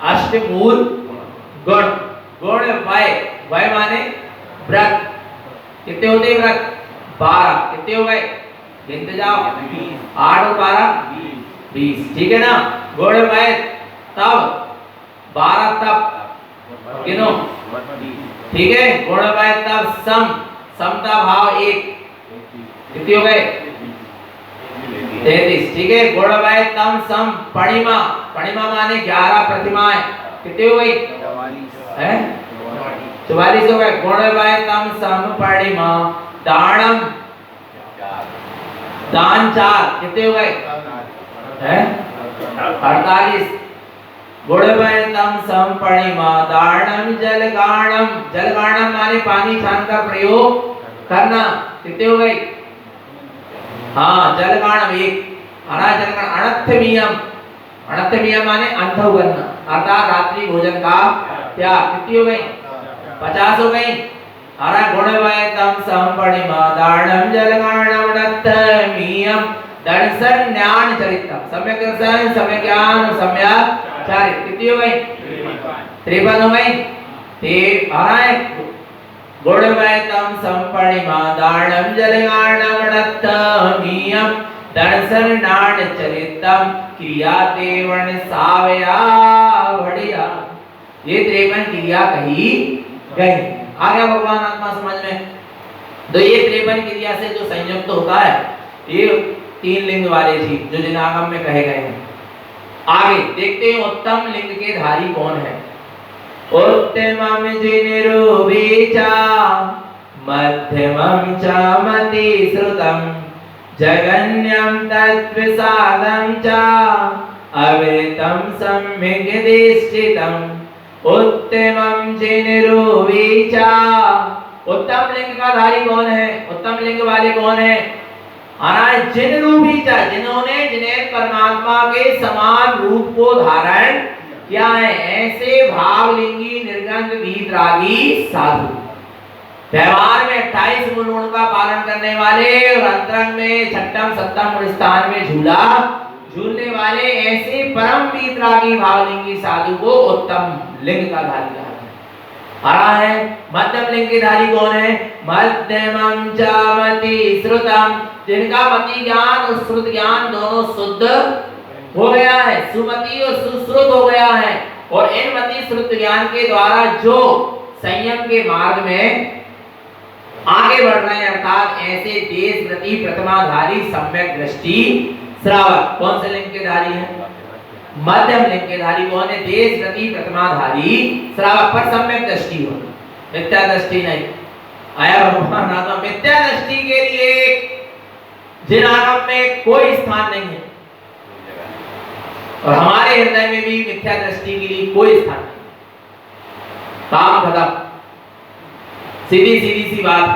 अष्टमूल गुण। गुण वय, वय माने व्रत। कितने होते हैं व्रत? 12। कितने हो गए? गिनते जाओ। 8 और 12 20। ठीक है ना? गुण वय तब 12 तब गिनो। ठीक है? गुण वय तब सम, समता भाव 1। कितने हो गए? 33, ठीक है। गुण वै तम सम पणिमा, पणिमा माने 11 प्रतिमाएं, कितने हो गई है 44 हो गए। गुण वै तम सम पणिमा दानम, दान 4, कितने हो गए है 48। गुण वै तम सम पणिमा दानम जलगाणम, जलगाणम माने पानी छान का प्रयोग करना, कितने हो गए हाँ जलगाणम 1। जलगाण अनर्थमियम, अनर्थमियम माने अंधव करना अर्थात रात्रि भोजन का त्याग, कितनी हो गई 50 हो गई। गुण वै तम सम पणिमा दानम जलगाणम अनर्थमियम दर्शन ज्ञान चरित्रम, सम्यक दर्शन सम्यक ज्ञान सम्यक चारित्र, कितनी हो गई 53 हो गई। गुण वै तम सम पणिमा दानम जलगाणम अनर्थमियम दर्शन ज्ञान चरित्रम क्रिया तेवण सावया बढ़िया। ये 53 क्रिया कही गई। आ गया भगवान आत्मा समझ में। तो ये 53 क्रिया से जो संयुक्त होता है ये 3 लिंग वाले जीव जो जिनागम में कहे गए हैं। आगे देखते हैं उत्तम लिंग के धारी कौन है। उत्तमम जिनिरूपीचा मध्यमम च मति श्रुतम जगन्यम तत्विसादं च अवृतम सम्यक् दिष्टितम। उत्तमम जिनिरूपीचा, उत्तम लिंग का धारी कौन है, उत्तम लिंग वाले कौन है जिनिरूपीचा, जिन्होंने जिन्हें परमात्मा के समान रूप को धारण क्या है, ऐसे भावलिंगी निर्गंध वीतरागी साधु, व्यवहार में 28 गुण का पालन करने वाले और अंतरंग में छठम सप्तम स्थान में झूला झूलने वाले ऐसे परम वीतरागी भावलिंगी साधु को उत्तम लिंग का धारी कहा है। मध्यम लिंग के धारी कौन है, मध्यमम च मति श्रुतम, जिनका मति ज्ञान और श्रुत ज्ञान दोनों शुद्ध हो गया है, सुमति और सुश्रुत हो गया है, और इन मति श्रुत ज्ञान के द्वारा जो संयम के मार्ग में आगे बढ़ रहे हैं, अर्थात ऐसे देश प्रति प्रतिमाधारी सम्यक दृष्टि श्रावक। कौन से लिंग के धारी है, मध्यम लिंग के धारी कौन है, देश प्रति प्रतिमाधारी श्रावक पर सम्यक दृष्टि हो, मिथ्या दृष्टि नहीं। आया भगवान आत्मा, मिथ्या दृष्टि के लिए जिनागम में कोई स्थान नहीं है और हमारे हृदय में भी मिथ्या दृष्टि के लिए कोई स्थान नहीं। काम खत्म, सीधी सीधी सी बात।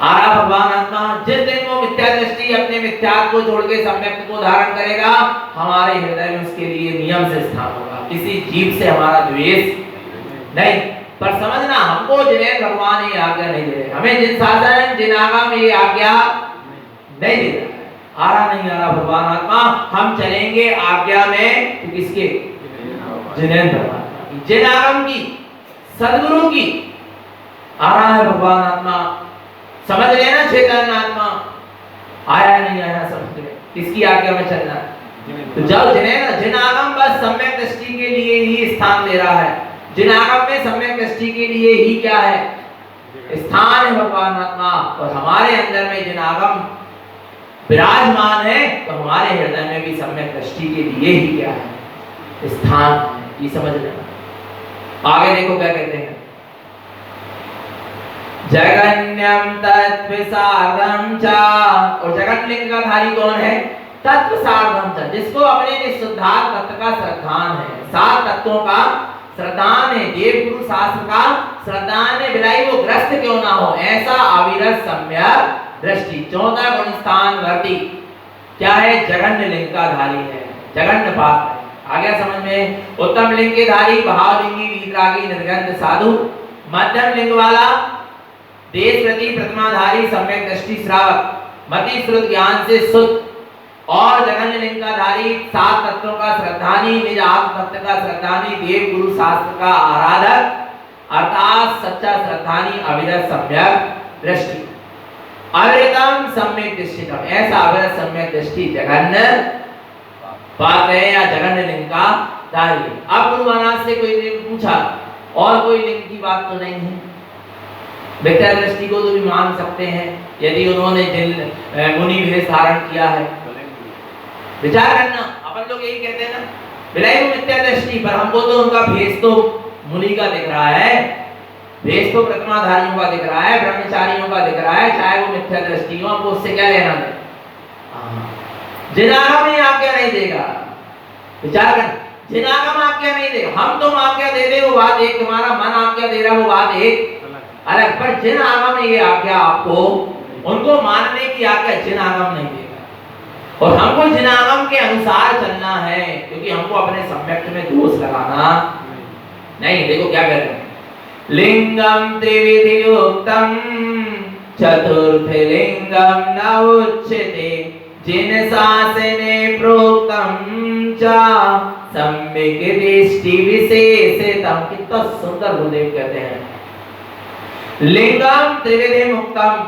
आरा भगवान आत्मा जिस दिन वो मिथ्या दृष्टि अपने मिथ्यात्व को छोड़ के सम्यक को धारण करेगा, हमारे हृदय में उसके लिए नियम से स्थान होगा। किसी जीव से हमारा द्वेष नहीं, पर समझना हमको जिन्हें भगवान ये आज्ञा नहीं दे रहे, हमें जिन साधन जिन आज्ञा में ये आज्ञा नहीं दे रहा, आ रहा नहीं आ रहा भगवान आत्मा, हम चलेंगे आज्ञा में तो किसके, जिनेंद्र भगवान की, जिन आगम की, सदगुरु की। आ रहा है भगवान आत्मा, समझ लेना चैतन्य आत्मा, आया नहीं आया समझ ले, किसकी आज्ञा में चलना है। तो जब जिनेंद्र जिन आगम बस सम्यक दृष्टि के लिए ही स्थान ले रहा है, जिन आगम में सम्यक दृष्टि के लिए ही क्या है स्थान है भगवान आत्मा, और हमारे अंदर में जिन आगम विराजमान है तो हमारे हृदय में भी सम्यक दृष्टि के लिए ही क्या है स्थान है, ये समझ लेना। आगे देखो क्या कहते हैं, जगन्यम तत्विसारम च, और जगत लिंग का धारी कौन है, तत्वसारम च, जिसको अपने निःशुद्धात्म तत्व का श्रद्धान है, 7 तत्वों का श्रद्धान है, देव गुरु शास्त्र का श्रद्धान है, बिलाई वो ग्रस्त क्यों ना हो, ऐसा अविरत सम्यक दृष्टि। 14 गुण स्थान वर्ती क्या है, जगन्य लिंग का धारी है, जगन्य पाप है। आ गया समझ में। उत्तम लिंग के धारी भावलिंगी वीतरागी निर्गंध साधु, मध्यम लिंग वाला देश प्रति प्रतिमाधारी सम्यक दृष्टि श्रावक, मति श्रुत ज्ञान से शुद्ध, और जगन्य लिंग का धारी 7 तत्वों का श्रद्धानी, निज आत्म तत्व का श्रद्धानी, देव गुरु शास्त्र का आराधक, अर्थात सच्चा श्रद्धानी, अविरत सम्यक दृष्टि। अविरतम सम्यक दृष्टितम, ऐसा अविरत सम्यक दृष्टि जगन्य पाप है या जगन्य लिंग का धारी। अब गुरु महाराज से कोई ने पूछा और कोई लिंग की बात तो नहीं है, मिथ्या दृष्टि को तो भी मान सकते हैं यदि उन्होंने मुनि भेष धारण किया है। विचार करना, अपन लोग यही कहते हैं ना, बिलाई को मिथ्या दृष्टि, पर हमको तो उनका भेष तो मुनि का दिख रहा है, भेष तो प्रतिमाधारियों का दिख रहा है, ब्रह्मचारियों का दिख रहा है, चाहे वो मिथ्या दृष्टि हो, हमको उससे क्या लेना है। जिनागम ही आज्ञा नहीं देगा, विचार कर, जिनागम आज्ञा नहीं देगा, हम तुम आज्ञा दे दे वो बात एक, तुम्हारा मन आज्ञा दे रहा वो बात एक अलग, पर जिन आगम ये आज्ञा आपको उनको मानने की आज्ञा जिन आगम नहीं देगा। और हमको जिन आगम के अनुसार चलना है, क्योंकि हमको अपने सम्यक में दोष लगाना नहीं। देखो क्या कर रहे हैं, लिंगम त्रिविधि युक्तम चतुर्थ लिंगम न उच्यते जिन शासने प्रोक्तम च सम्यक दृष्टि विशेषतम। कितना सुंदर गुरुदेव कहते हैं, लिंगम त्रिविधि मुक्तम,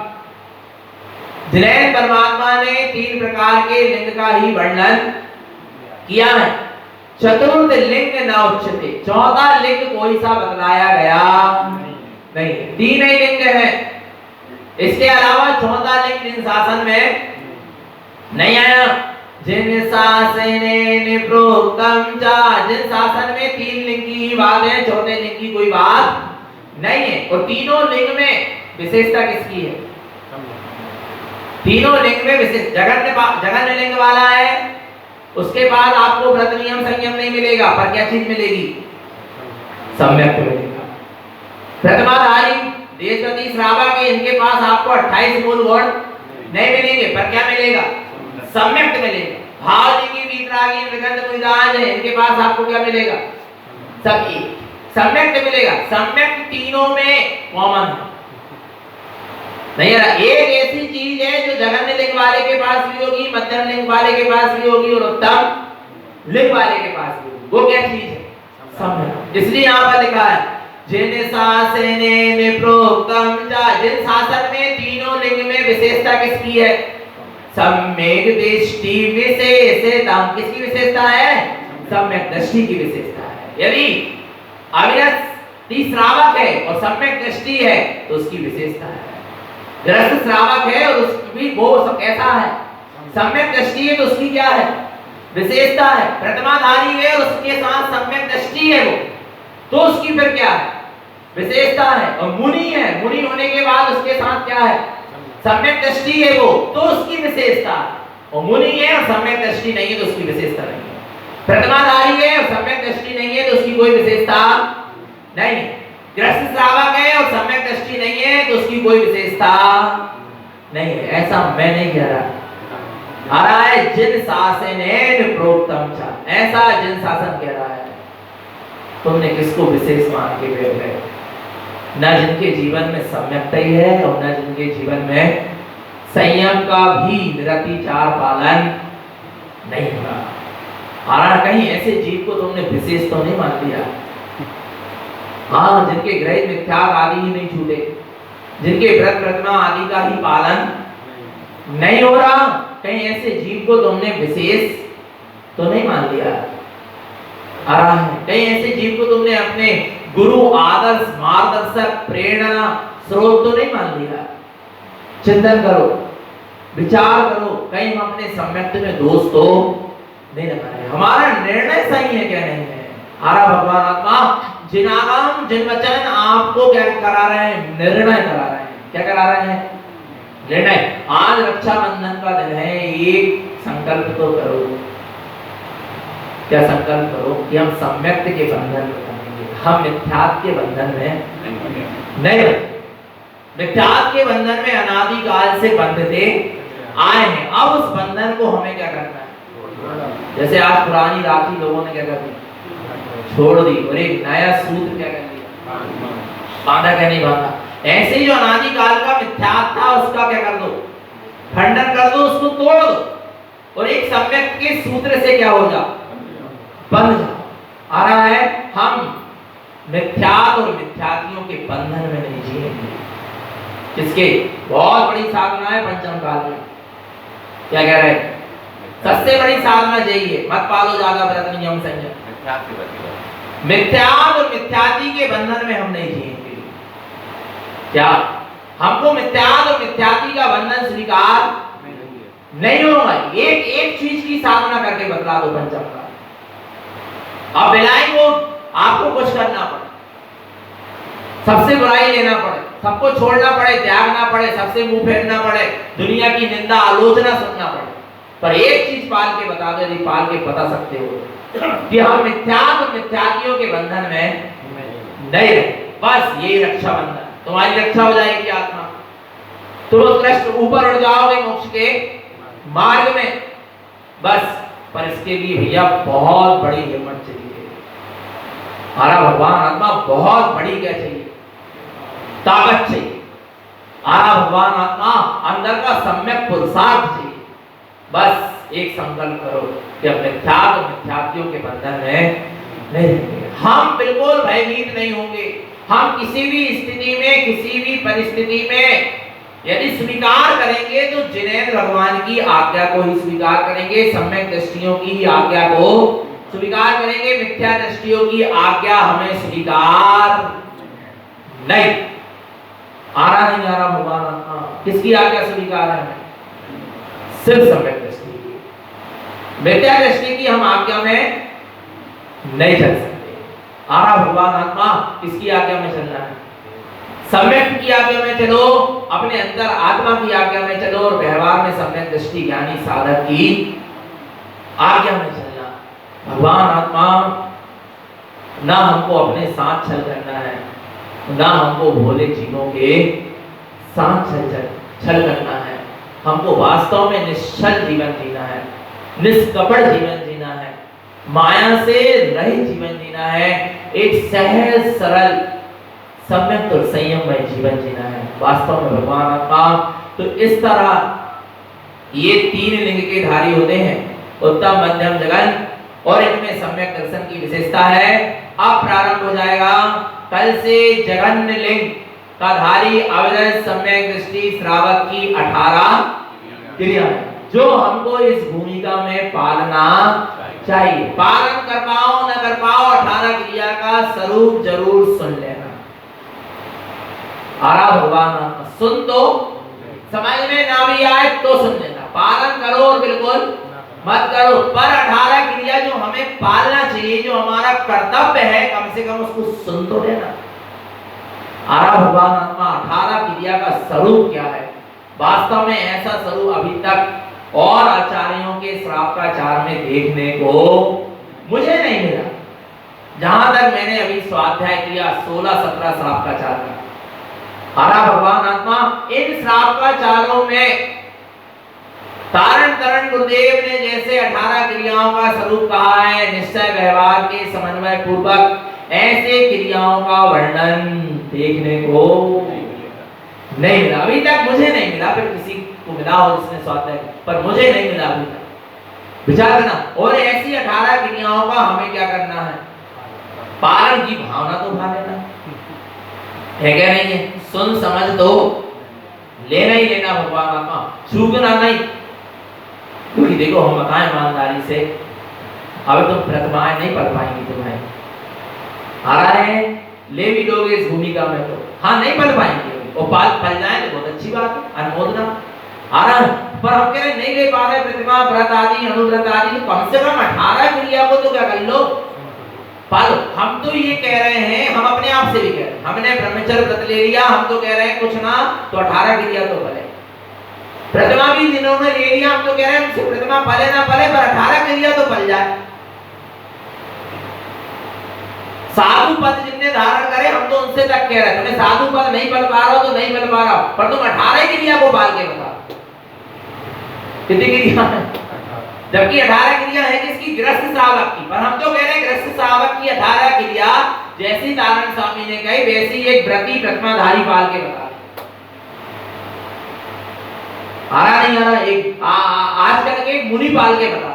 जिन्हें परमात्मा ने 3 प्रकार के लिंग का ही वर्णन किया है। चतुर्थ लिंग न उच्यते, 14 लिंग कोई सा बतलाया गया नहीं, 3 ही लिंग है, इसके अलावा 14 लिंग जिन शासन में नहीं आया। जिन शासने प्रोक्तम च, जिन शासन में 3 लिंग की बात है, चौथे लिंग की कोई बात नहीं है। और तीनों लिंग में विशेषता किसकी है, तीनों लिंग में विशेष, जगन्य लिंग वाला है, उसके बाद आपको व्रत नियम संयम नहीं मिलेगा, पर क्या चीज मिलेगी, सम्यक मिलेगा। प्रथमाधारी देशपति श्रावक के, इनके पास आपको 28 मूल गुण नहीं मिलेंगे, पर क्या मिलेगा, सम्यक मिलेगा। भावलिंगी वीतरागी विगंध मुनिराज है, इनके पास आपको क्या मिलेगा, सब एक सम्यक मिलेगा। सम्यक तीनों में कॉमन है नहीं है। एक ऐसी चीज है जो जगन्य लिंग वाले के पास भी होगी, मध्यम लिंग वाले के पास भी होगी और उत्तम लिंग वाले के पास भी होगी। वो क्या चीज है, सम्यक। इसलिए यहाँ पर लिखा है जिन शासने प्रोक्तम च, जिन शासन में तीनों लिंग में विशेषता किसकी है, सम्यक दृष्टि विशेषता। किसकी विशेषता है, सम्यक दृष्टि की विशेषता है। यदि अविरत श्रावक है और सम्यक दृष्टि है तो उसकी विशेषता है। गृहस्थ श्रावक है और उसकी वो सब कैसा है, सम्यक दृष्टि है तो उसकी क्या है, विशेषता है। प्रतिमाधारी है और उसके साथ सम्यक दृष्टि है वो, तो उसकी फिर क्या है, विशेषता है। और मुनि है, मुनि होने के बाद उसके साथ क्या है, सम्यक दृष्टि है वो, तो उसकी विशेषता है। और मुनि है और सम्यक दृष्टि नहीं है तो उसकी विशेषता नहीं है। प्रतिमाधारी है और सम्यक दृष्टि नहीं है तो उसकी कोई विशेषता नहीं है। गृहस्थ श्रावक है और सम्यक दृष्टि नहीं है तो उसकी कोई विशेषता नहीं है। ऐसा मैं नहीं कह रहा, आ रहा है जिन शासने प्रोक्तम च, ऐसा जिन शासन कह रहा है। तुमने किसको विशेष मान के बैठ गए, न जिनके जीवन में सम्यकता ही है और न जिनके जीवन में संयम का भी निरतिचार पालन नहीं हो रहा। हालांकि कहीं ऐसे जीव को तुमने विशेष तो नहीं मान लिया, हाँ, जिनके ग्रहित मिथ्याग आदि ही नहीं छूटे, जिनके व्रत प्रतिमा आदि का ही पालन नहीं हो रहा, कहीं ऐसे जीव को तुमने विशेष तो नहीं मान लिया। आ रहा है कहीं ऐसे जीव को तुमने अपने गुरु आदर्श मार्गदर्शक प्रेरणा स्रोत तो नहीं मान लिया। चिंतन करो, विचार करो, कहीं हम अपने सम्यक में दोष तो नहीं लगा रहे, हमारा निर्णय सही है क्या नहीं है। आरा भगवान आत्मा जिनागम जिन वचन आपको क्या करा रहे हैं, निर्णय करा रहे हैं। क्या करा रहे हैं, निर्णय। आज रक्षाबंधन का दिन है, एक संकल्प तो करो। क्या संकल्प करो कि हम सम्यक के बंधन में बंधेंगे, हम मिथ्यात्व के बंधन में नहीं। मिथ्यात्व के बंधन में अनादि काल से बंधते आए हैं, अब उस बंधन को हमें क्या करना है। जैसे आज पुरानी राखी लोगों ने क्या कर दी, छोड़ दी और एक नया सूत्र क्या कर दिया, बांधा क्या नहीं बांधा। ऐसे ही जो अनादि काल का मिथ्यात्व था उसका क्या कर दो, खंडन कर दो, उसको तोड़ दो और एक सम्यक के सूत्र से क्या हो जाओ, बंध जाओ। आ रहा है हम मिथ्यात्व और मिथ्यातियों के बंधन में नहीं जिएंगे। किसके, बहुत बड़ी साधना है पंचम काल में। क्या कह रहे हैं, सबसे बड़ी साधना यही है, मत पालो ज्यादा व्रत नियम संयम। मिथ्यात्व और मिथ्याति के बंधन में हम नहीं जिएंगे। क्या हमको मिथ्यात्व और मिथ्यात्वी का बंधन स्वीकार नहीं होगा। एक एक चीज की साधना करके बदला दो पंचम का। अब बिलाई को आपको कुछ करना पड़े, सबसे बुराई लेना पड़े, सबको छोड़ना पड़े, त्यागना पड़े, सबसे मुंह फेरना पड़े, दुनिया की निंदा आलोचना सुनना पड़े, पर एक चीज पाल के बता दो, यदि पाल के बता सकते हो कि हम मिथ्यात्व मिथ्यातियों के बंधन में नहीं रहे, बस यही रक्षा बंधन, तुम्हारी रक्षा हो जाएगी आत्मा, तुम उत्कृष्ट ऊपर उड़ जाओगे मोक्ष के मार्ग में। बस पर इसके लिए भैया बहुत बड़ी हिम्मत चाहिए, हमारा भगवान आत्मा बहुत बड़ी क्या चाहिए, ताकत चाहिए। हमारा भगवान आत्मा अंदर का सम्यक पुरुषार्थ चाहिए। बस एक संकल्प करो कि अपने त्याग और मिथ्यात्वियों के बंधन में नहीं रहेंगे। हम बिल्कुल भयभीत नहीं होंगे। हम किसी भी स्थिति में, किसी भी परिस्थिति में यदि स्वीकार करेंगे तो जिनेंद्र भगवान की आज्ञा को ही स्वीकार करेंगे, सम्यक दृष्टियों की ही आज्ञा को स्वीकार करेंगे, मिथ्या दृष्टियों की आज्ञा हमें स्वीकार नहीं। आ रहा भगवान आत्मा किसकी आज्ञा स्वीकार है? सिर्फ सम्यक दृष्टि की, मिथ्या दृष्टि की हम आज्ञा में नहीं चल सकते। आ रहा भगवान आत्मा किसकी आज्ञा में चलना है? सम्यक की आज्ञा में चलो, अपने अंदर आत्मा की आज्ञा में चलो और व्यवहार में सम्यक दृष्टि ज्ञानी साधक की आज्ञा में चलना। भगवान आत्मा ना हमको अपने साथ छल करना है, ना हमको भोले जीवों के साथ छल करना है। हमको वास्तव में निश्चल जीवन जीना है, निष्कपट जीवन जीना है, माया से रहित जीवन जीना है, एक सहज सरल सम्यक और संयममय जीवन जीना है वास्तव में भगवान आत्मा। तो इस तरह ये तीन लिंग के धारी होते हैं, उत्तम मध्यम जगन, और इनमें सम्यक दर्शन की विशेषता है। अब प्रारंभ हो जाएगा कल से जगन्य लिंग का धारी अविरत सम्यक दृष्टि श्रावक की 18 क्रिया जो हमको इस भूमिका में पालना चाहिए। पालन कर पाओ न कर पाओ, 18 क्रिया का स्वरूप जरूर सुन लेना। आरा भगवान सुन तो समझ में ना भी आए तो सुन लेना, पालन करो और बिल्कुल मत करो, पर 18 क्रिया जो हमें पालना चाहिए, जो हमारा कर्तव्य है, कम से कम उसको सुन तो लेना। आरा भगवान आत्मा 18 क्रिया का स्वरूप क्या है? वास्तव में ऐसा स्वरूप अभी तक और आचार्यों के श्रावकाचार में देखने को मुझे नहीं मिला। जहां तक मैंने अभी स्वाध्याय किया 16-17 श्रावकाचार का, हरा भगवान आत्मा इन श्रावकाचारों में तारण तरण गुरुदेव ने जैसे 18 क्रियाओं का स्वरूप कहा है, निश्चय व्यवहार के समन्वय पूर्वक ऐसे क्रियाओं का वर्णन देखने को नहीं मिला अभी तक, मुझे नहीं मिला। फिर किसी को मिला हो जिसने स्वाध्याय, पर मुझे नहीं मिला अभी तक। विचार करना, और ऐसी 18 क्रियाओं का हमें क्या करना है? पालन की भावना तो उठा लेना है क्या? नहीं है, सुन समझ तो लेना ही लेना भगवान आत्मा, चूकना नहीं। क्योंकि देखो हम बताएं ईमानदारी से, अब तुम प्रतिमाएं नहीं पढ़ पाएंगी, तुम्हें आ रहा है ले भी लोगे इस भूमिका में तो, हाँ नहीं पढ़ पाएंगे, और पढ़ जाए तो बहुत अच्छी बात है, अनुमोदना आ रहा है। पर हम कह रहे नहीं ले पा रहे प्रतिमा व्रत आदि अनुव्रत आदि, तो कम से कम 18 क्रिया को तो क्या कर लो, पालो। हम तो ये कह रहे हैं, हम अपने आप से भी कह रहे हैं, हमने ब्रह्मचर्य व्रत ले लिया, हम तो कह रहे हैं कुछ ना तो 18 क्रिया तो पले। प्रतिमा भी जिन्होंने ले लिया, हम तो कह रहे हैं उनसे प्रतिमा पले ना पले, पर 18 क्रिया तो पल जाए। साधु पद जिनने धारण करे, हम तो उनसे तक कह रहे हैं तुम्हें साधु पद नहीं पल पा रहा हो तो नहीं पल पा रहा, पर तुम 18 क्रिया को पाल के बता। कितनी क्रिया है? जबकि 18 क्रिया है किसकी? गृहस्थ श्रावक की, पर हम तो कह रहे हैं गृहस्थ श्रावक की 18 क्रिया जैसी तारण स्वामी ने कही वैसी एक व्रती प्रतिमाधारी पाल के बता। आ रहा नहीं आ रहा? एक आजकल के एक मुनि पाल के बता,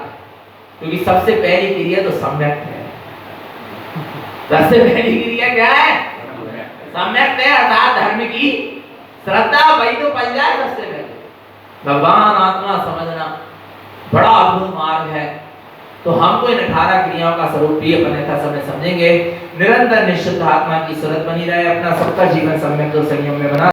क्योंकि सबसे पहली क्रिया तो सम्यक है। सबसे पहली क्रिया क्या है? सम्यक है, अर्थात धर्म की श्रद्धा, वही तो पल जाए सबसे पहले। भगवान आत्मा समझना बड़ा अद्भुत मार्ग है। तो हमको इन 18 क्रियाओं का स्वरूप भी अपने यथा समय समझेंगे। निरंतर निश्चित आत्मा की सूरत बनी रहे, अपना सबका जीवन सम्यक और संयम में बना